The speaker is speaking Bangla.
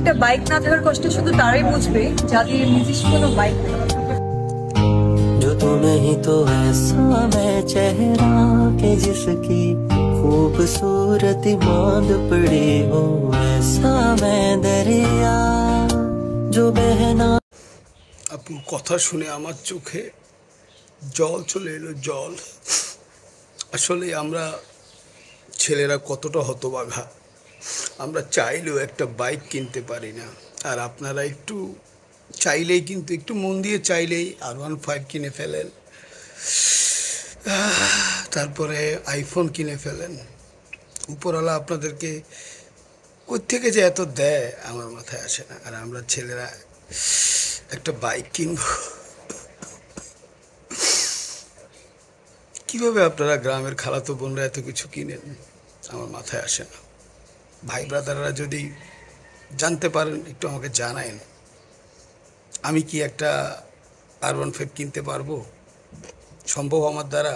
একটা বাইক না থাকার কষ্ট শুধু তারাই বুঝবে যাদের নিজস্ব কোনো বাইক নেই। जो तू नहीं तो ऐसा मैं चेहरा के जिसकी खूबसूरती मांद पड़ी हो, ऐसा मैं दरिया जो बहना। আপুর কথা শুনে আমার চোখে জল চলে এলো, জল। আসলে আমরা ছেলেরা কতটা হতভাগা, আমরা চাইলেও একটা বাইক কিনতে পারি না। আর আপনারা একটু চাইলেই, কিন্তু একটু মন দিয়ে চাইলেই R15 কিনে ফেলেন, তারপরে আইফোন কিনে ফেলেন। উপরওয়ালা আপনাদেরকে কোত্থেকে যে এত দেয় আমার মাথায় আসে না। আর আমরা ছেলেরা একটা বাইক কিনব, কিভাবে আপনারা গ্রামের খালাতো বোনরা এত কিছু কিনেন আমার মাথায় আসে না। ভাই ব্রাদাররা যদি জানতে পারেন একটু আমাকে জানায়েন, আমি কি একটা R15 কিনতে পারবো? সম্ভব আমার দ্বারা?